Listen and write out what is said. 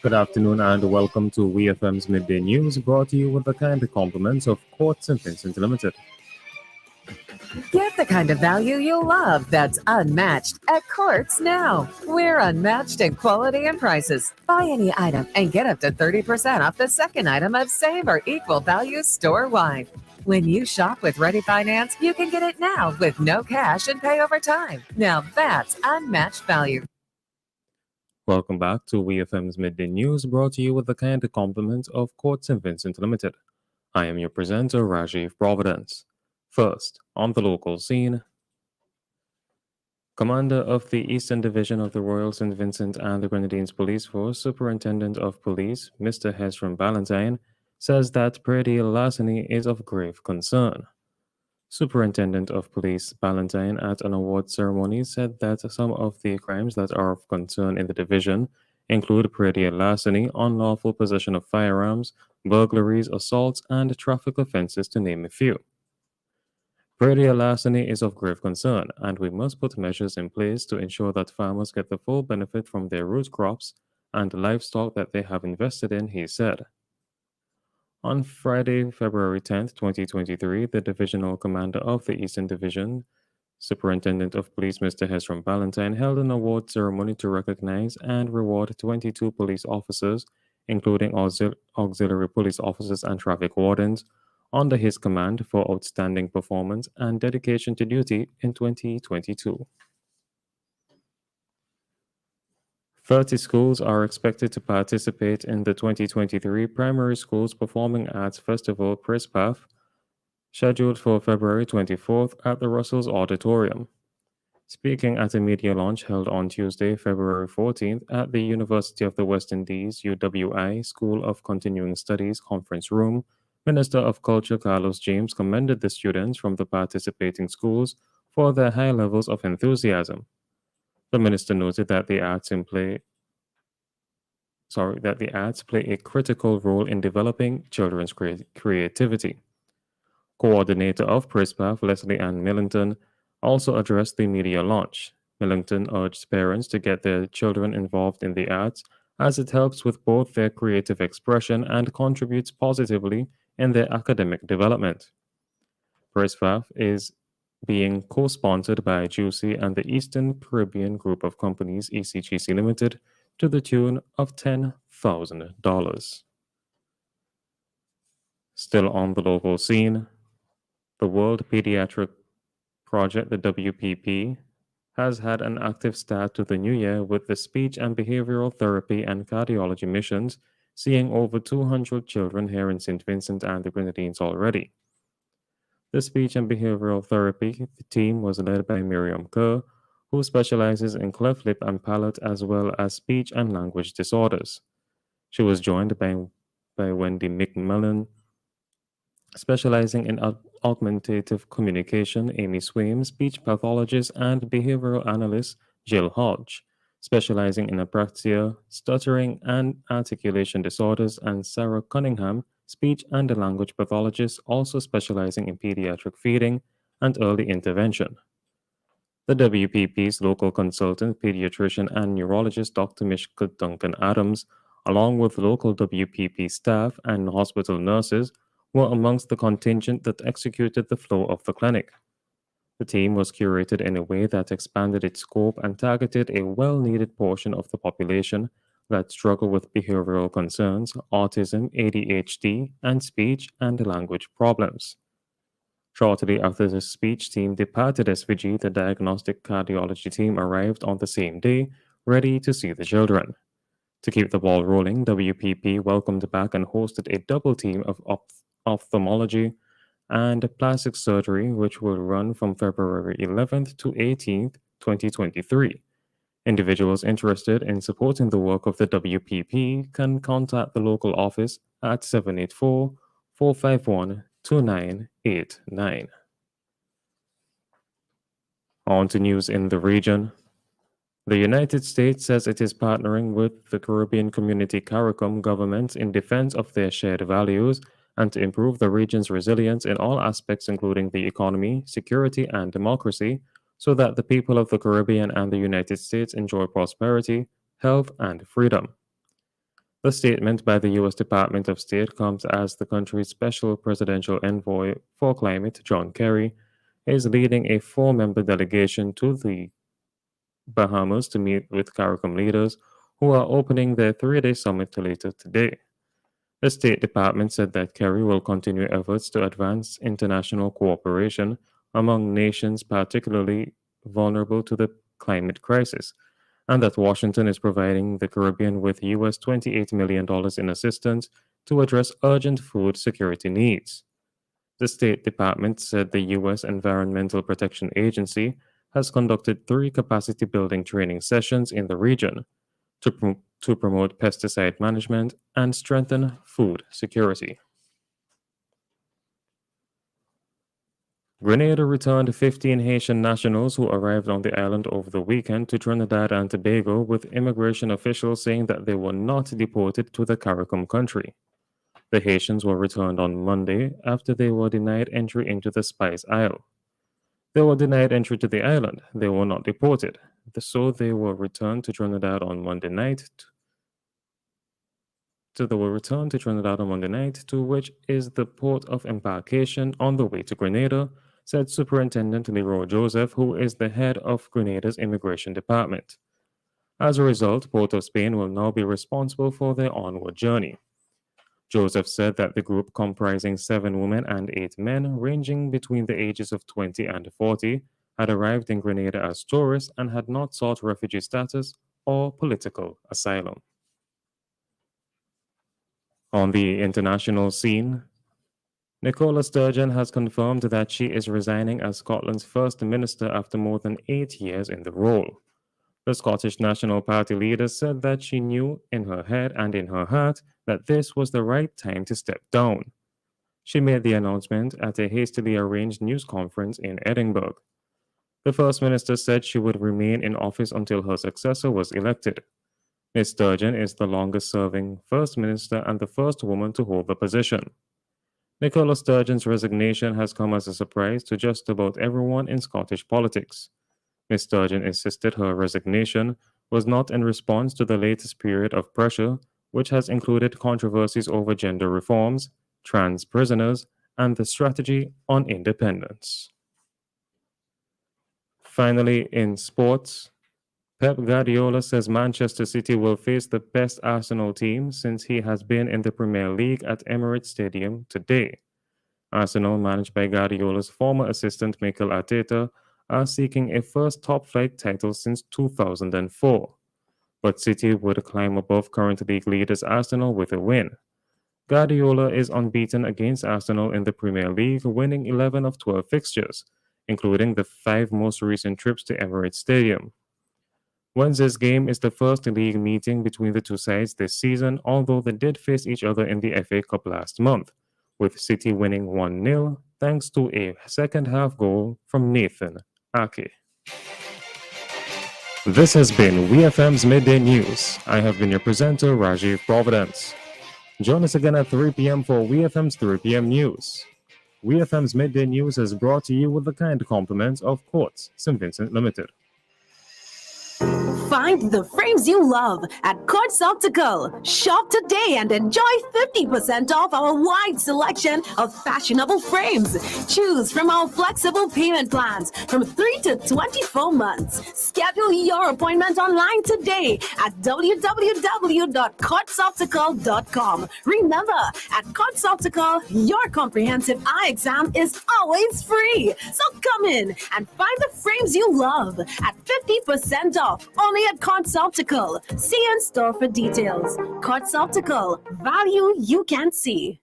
Good afternoon and welcome to WEFM's Midday News, brought to you with the kind compliments of Court St. Vincent Limited. Get the kind of value you love that's unmatched at Courts now. We're unmatched in quality and prices. Buy any item and get up to 30% off the second item of same or equal value store-wide. When you shop with Ready Finance, you can get it now with no cash and pay over time. Now that's unmatched value. Welcome back to WEFM's Midday News, brought to you with the kind compliments of Court St. Vincent Limited. I am your presenter, Rajiv Providence. First, on the local scene, Commander of the Eastern Division of the Royal St. Vincent and the Grenadines Police Force, Superintendent of Police, Mr. Hezron Ballantyne, says that pretty larceny is of grave concern. Superintendent of Police Ballantyne at an award ceremony said that some of the crimes that are of concern in the division include petty larceny, unlawful possession of firearms, burglaries, assaults, and traffic offenses, to name a few. Petty larceny is of grave concern, and we must put measures in place to ensure that farmers get the full benefit from their root crops and livestock that they have invested in, he said. On Friday, February 10th, 2023, the divisional commander of the Eastern Division, Superintendent of Police Mr. Hezron Ballantyne, held an award ceremony to recognize and reward 22 police officers, including auxiliary police officers and traffic wardens, under his command for outstanding performance and dedication to duty in 2022. 30 schools are expected to participate in the 2023 Primary Schools Performing Arts Festival PRISPAF, scheduled for February 24th at the Russell's Auditorium. Speaking at a media launch held on Tuesday, February 14th at the University of the West Indies UWI School of Continuing Studies Conference Room, Minister of Culture Carlos James commended the students from the participating schools for their high levels of enthusiasm. The minister noted that the arts play a critical role in developing children's creativity. Coordinator of PRISPAF, Leslie Ann Millington, also addressed the media launch. Millington urged parents to get their children involved in the arts as it helps with both their creative expression and contributes positively in their academic development. PRISPAF is being co-sponsored by Juicy and the Eastern Caribbean Group of Companies ECGC Limited to the tune of $10,000. Still on the local scene, the World Pediatric Project, the WPP, has had an active start to the new year with the speech and behavioral therapy and cardiology missions, seeing over 200 children here in St. Vincent and the Grenadines already. The speech and behavioral therapy team was led by Miriam Kerr, who specializes in cleft lip and palate as well as speech and language disorders. She was joined by Wendy McMillan, specializing in augmentative communication, Amy Swaim, speech pathologist and behavioral analyst Jill Hodge, specializing in apraxia, stuttering, and articulation disorders, and Sarah Cunningham, speech and language pathologist, also specializing in pediatric feeding and early intervention. The WPP's local consultant, pediatrician, and neurologist Dr. Mishka Duncan Adams, along with local WPP staff and hospital nurses, were amongst the contingent that executed the flow of the clinic. The team was curated in a way that expanded its scope and targeted a well-needed portion of the population that struggle with behavioral concerns, autism, ADHD, and speech and language problems. Shortly after the speech team departed SVG, the diagnostic cardiology team arrived on the same day, ready to see the children. To keep the ball rolling, WPP welcomed back and hosted a double team of ophthalmology and plastic surgery, which will run from February 11th to 18th, 2023. Individuals interested in supporting the work of the WPP can contact the local office at 784-451-2989. On to news in the region. The United States says it is partnering with the Caribbean Community CARICOM governments in defense of their shared values and to improve the region's resilience in all aspects, including the economy, security, and democracy, so that the people of the Caribbean and the United States enjoy prosperity, health, and freedom. The statement by the U.S. Department of State comes as the country's special presidential envoy for climate, John Kerry, is leading a four-member delegation to the Bahamas to meet with CARICOM leaders who are opening their three-day summit later today. The State Department said that Kerry will continue efforts to advance international cooperation among nations particularly vulnerable to the climate crisis, and that Washington is providing the Caribbean with US $28 million in assistance to address urgent food security needs. The State Department said the U.S. Environmental Protection Agency has conducted three capacity building training sessions in the region to promote pesticide management and strengthen food security. Grenada returned 15 Haitian nationals who arrived on the island over the weekend to Trinidad and Tobago, with immigration officials saying that they were not deported to the CARICOM country. The Haitians were returned on Monday after they were denied entry into the Spice Isle. They were denied entry to the island. They were not deported. So they were returned to Trinidad on Monday night. To which is the port of embarkation on the way to Grenada, said Superintendent Leroy Joseph, who is the head of Grenada's immigration department. As a result, Port of Spain will now be responsible for their onward journey. Joseph said that the group, comprising 7 women and 8 men, ranging between the ages of 20 and 40, had arrived in Grenada as tourists and had not sought refugee status or political asylum. On the international scene, Nicola Sturgeon has confirmed that she is resigning as Scotland's First Minister after more than 8 years in the role. The Scottish National Party leader said that she knew in her head and in her heart that this was the right time to step down. She made the announcement at a hastily arranged news conference in Edinburgh. The First Minister said she would remain in office until her successor was elected. Ms. Sturgeon is the longest-serving First Minister and the first woman to hold the position. Nicola Sturgeon's resignation has come as a surprise to just about everyone in Scottish politics. Ms. Sturgeon insisted her resignation was not in response to the latest period of pressure, which has included controversies over gender reforms, trans prisoners, and the strategy on independence. Finally, in sports, Pep Guardiola says Manchester City will face the best Arsenal team since he has been in the Premier League at Emirates Stadium today. Arsenal, managed by Guardiola's former assistant Mikel Arteta, are seeking a first top-flight title since 2004. But City would climb above current league leaders Arsenal with a win. Guardiola is unbeaten against Arsenal in the Premier League, winning 11 of 12 fixtures, including the 5 most recent trips to Emirates Stadium. Wednesday's game is the first league meeting between the two sides this season, although they did face each other in the FA Cup last month, with City winning 1-0 thanks to a second-half goal from Nathan Ake. This has been WEFM's Midday News. I have been your presenter, Rajiv Providence. Join us again at 3 p.m. for WEFM's 3 p.m. News. WEFM's Midday News is brought to you with the kind compliments of Quartz St. Vincent Limited. Find the frames you love at Quartz Optical. Shop today and enjoy 50% off our wide selection of fashionable frames. Choose from our flexible payment plans from 3 to 24 months. Schedule your appointment online today at www.quartzoptical.com. Remember, at Quartz Optical, your comprehensive eye exam is always free. So come in and find the frames you love at 50% off only at Quartz Optical. See you in store for details. Quartz Optical, value you can see.